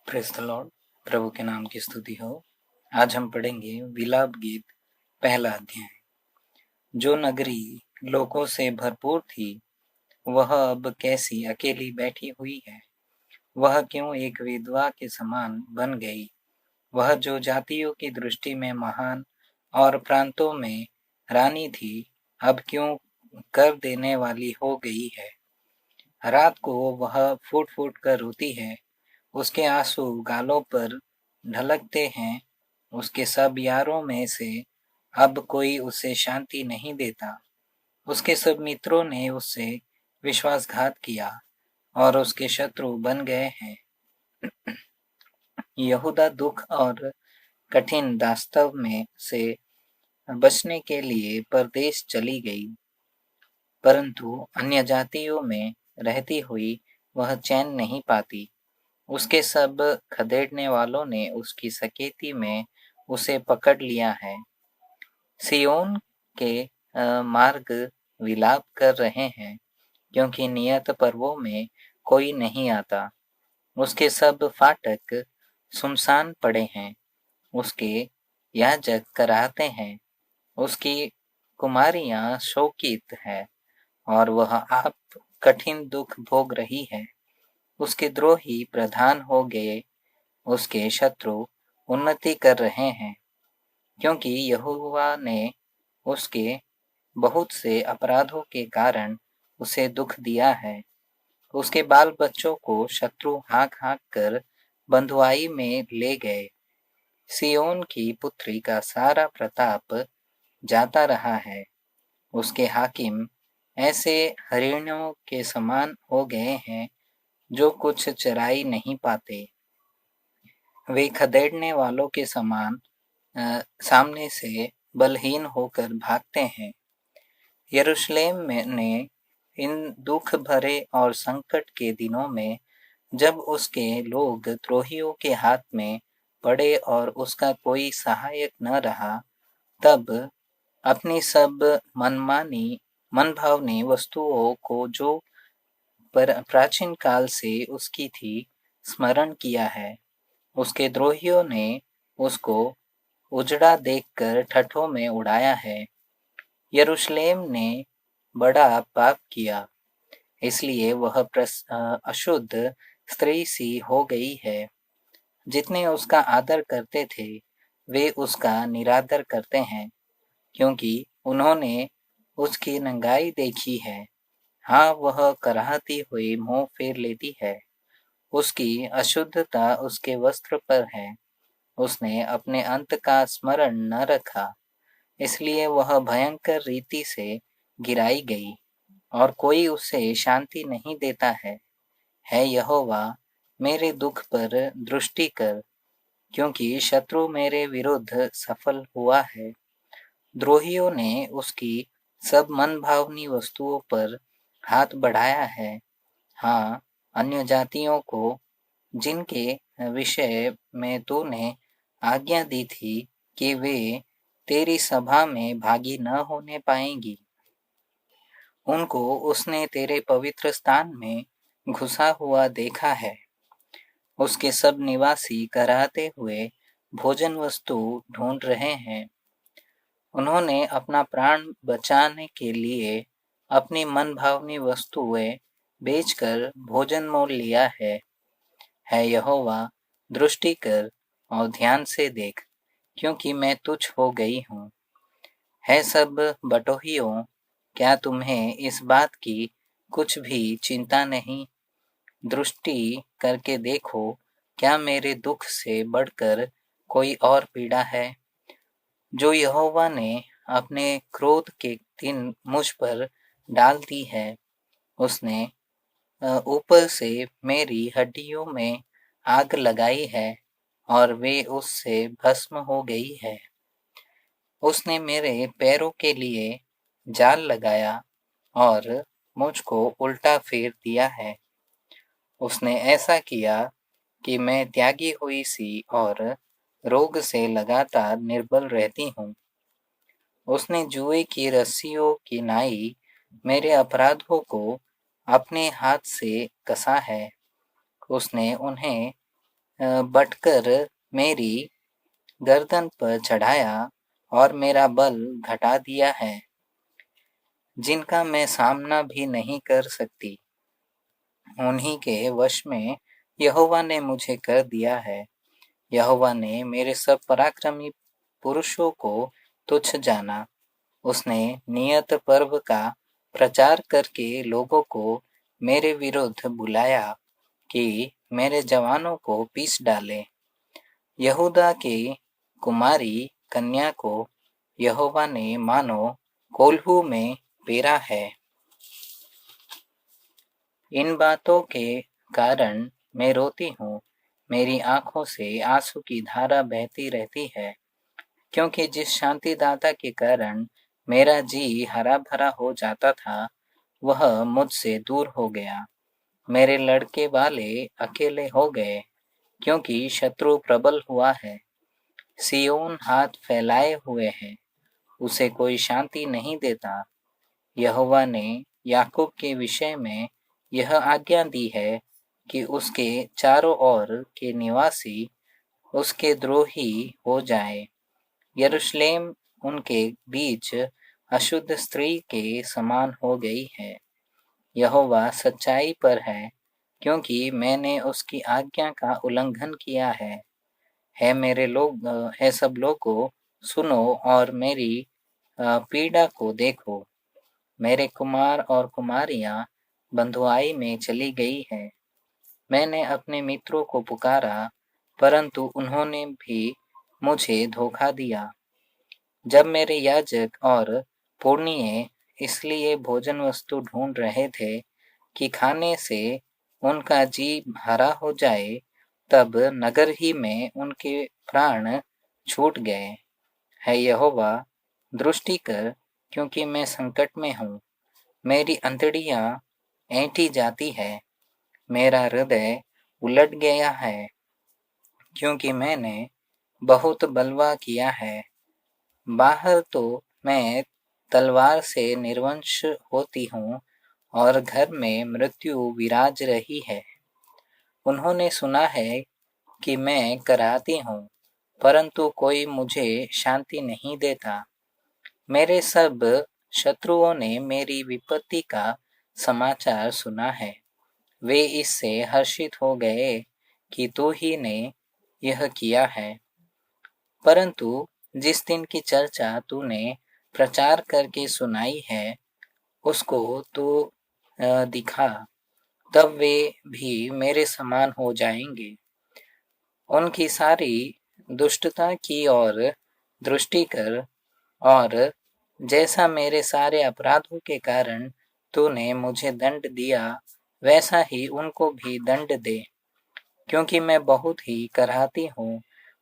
Praise the Lord. प्रभु के नाम की स्तुति हो। आज हम पढ़ेंगे विलाप गीत पहला अध्याय। जो नगरी लोगों से भरपूर थी वह अब कैसी अकेली बैठी हुई है। वह क्यों एक विधवा के समान बन गई। वह जो जातियों की दृष्टि में महान और प्रांतों में रानी थी अब क्यों कर देने वाली हो गई है। रात को वह फूट फूट कर रोती है, उसके आंसू गालों पर ढलकते हैं। उसके सब यारों में से अब कोई उसे शांति नहीं देता। उसके सब मित्रों ने उससे विश्वासघात किया और उसके शत्रु बन गए हैं। यहूदा दुख और कठिन दास्तव में से बचने के लिए परदेश चली गई, परंतु अन्य जातियों में रहती हुई वह चैन नहीं पाती। उसके सब खदेड़ने वालों ने उसकी सकेती में उसे पकड़ लिया है। सिय्योन के मार्ग विलाप कर रहे हैं, क्योंकि नियत पर्वों में कोई नहीं आता। उसके सब फाटक सुनसान पड़े हैं। उसके याजक कराहते हैं। उसकी कुमारियां शोकित है और वह आप कठिन दुख भोग रही है। उसके द्रोही प्रधान हो गए, उसके शत्रु उन्नति कर रहे हैं, क्योंकि यहोवा ने उसके बहुत से अपराधों के कारण उसे दुख दिया है। उसके बाल बच्चों को शत्रु हाँक हाँक कर बंधुआई में ले गए। सिय्योन की पुत्री का सारा प्रताप जाता रहा है। उसके हाकिम ऐसे हरिणों के समान हो गए हैं जो कुछ चराई नहीं पाते। वे खदेड़ने वालों के समान सामने से बलहीन होकर भागते हैं। यरूशलेम ने इन दुख भरे और संकट के दिनों में, जब उसके लोग द्रोहियों के हाथ में पड़े और उसका कोई सहायक न रहा, तब अपनी सब मनभावनी वस्तुओं को जो प्राचीन काल से उसकी थी स्मरण किया है। उसके द्रोहियों ने उसको उजड़ा देखकर ठठों में उड़ाया है। यरूशलेम ने बड़ा पाप किया, इसलिए वह अशुद्ध स्त्री सी हो गई है। जितने उसका आदर करते थे वे उसका निरादर करते हैं, क्योंकि उन्होंने उसकी नंगाई देखी है। हाँ, वह कराहती हुई मुंह फेर लेती है। उसकी अशुद्धता उसके वस्त्र पर है। उसने अपने अंत का स्मरण न रखा, इसलिए वह भयंकर रीति से गिराई गई और कोई उसे शांति नहीं देता है। यहोवा, मेरे दुख पर दृष्टि कर, क्योंकि शत्रु मेरे विरुद्ध सफल हुआ है। द्रोहियों ने उसकी सब मनभावनी वस्तुओं पर हाथ बढ़ाया है। हाँ, अन्य जातियों को जिनके विषय में तूने आज्ञा दी थी कि वे तेरी सभा में भागी न होने पाएंगी, उनको उसने तेरे पवित्र स्थान में घुसा हुआ देखा है। उसके सब निवासी कराहते हुए भोजन वस्तु ढूंढ रहे हैं। उन्होंने अपना प्राण बचाने के लिए अपनी मनभावनी वस्तुएं बेचकर भोजन मोल लिया है। यहोवा, दृष्टि कर और ध्यान से देख, क्योंकि मैं तुच्छ हो गई हूँ। सब बटोहियों, क्या तुम्हें इस बात की कुछ भी चिंता नहीं। दृष्टि करके देखो, क्या मेरे दुख से बढ़कर कोई और पीड़ा है जो यहोवा ने अपने क्रोध के दिन मुझ पर डाल दी है। उसने ऊपर से मेरी हड्डियों में आग लगाई है और वे उससे भस्म हो गई है। उसने मेरे पैरों के लिए जाल लगाया और मुझको उल्टा फेर दिया है। उसने ऐसा किया कि मैं त्यागी हुई सी और रोग से लगातार निर्बल रहती हूँ। उसने जुए की रस्सियों की नाई मेरे अपराधों को अपने हाथ से कसा है। उसने उन्हें बटकर मेरी गर्दन पर चढ़ाया और मेरा बल घटा दिया है, जिनका मैं सामना भी नहीं कर सकती। उन्हीं के वश में यहोवा ने मुझे कर दिया है। यहोवा ने मेरे सब पराक्रमी पुरुषों को तुच्छ जाना। उसने नियत पर्व का प्रचार करके लोगों को मेरे विरुद्ध बुलाया कि मेरे जवानों को पीस डाले। यहूदा की कुमारी कन्या को यहोवा ने मानो कोल्हू में पेरा है। इन बातों के कारण मैं रोती हूँ, मेरी आंखों से आंसू की धारा बहती रहती है, क्योंकि जिस शांतिदाता के कारण मेरा जी हरा भरा हो जाता था, वह मुझसे दूर हो गया। मेरे लड़के वाले अकेले हो गए, क्योंकि शत्रु प्रबल हुआ है। सिय्योन हाथ फैलाए हुए है, उसे कोई शांति नहीं देता। यहोवा ने याकूब के विषय में यह आज्ञा दी है कि उसके चारों ओर के निवासी उसके द्रोही हो जाए। यरूशलेम उनके बीच अशुद्ध स्त्री के समान हो गई है। यहोवा सच्चाई पर है, क्योंकि मैंने उसकी आज्ञा का उल्लंघन किया है। है सब लोगों, सुनो और मेरी पीड़ा को देखो। मेरे कुमार और कुमारियां बंधुआई में चली गई है। मैंने अपने मित्रों को पुकारा, परंतु उन्होंने भी मुझे धोखा दिया। जब मेरे याजक और पुरनिये इसलिए भोजन वस्तु ढूंढ रहे थे कि खाने से उनका जी भरा हो जाए, तब नगर ही में उनके प्राण छूट गए। है यहोवा, दृष्टि कर, क्योंकि मैं संकट में हूँ। मेरी अंतड़ियाँ ऐंठी जाती है, मेरा हृदय उलट गया है, क्योंकि मैंने बहुत बलवा किया है। बाहर तो मैं तलवार से निर्वंश होती हूँ और घर में मृत्यु विराज रही है। उन्होंने सुना है कि मैं कराहती हूँ, परंतु कोई मुझे शांति नहीं देता। मेरे सब शत्रुओं ने मेरी विपत्ति का समाचार सुना है। वे इससे हर्षित हो गए कि तू ही ने यह किया है। परंतु जिस दिन की चर्चा तूने प्रचार करके सुनाई है, उसको तू दिखा, तब वे भी मेरे समान हो जाएंगे। उनकी सारी दुष्टता की ओर दृष्टि कर, और जैसा मेरे सारे अपराधों के कारण तूने मुझे दंड दिया, वैसा ही उनको भी दंड दे, क्योंकि मैं बहुत ही कराहती हूँ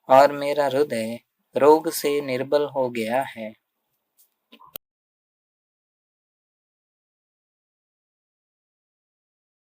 और मेरा हृदय रोग से निर्बल हो गया है।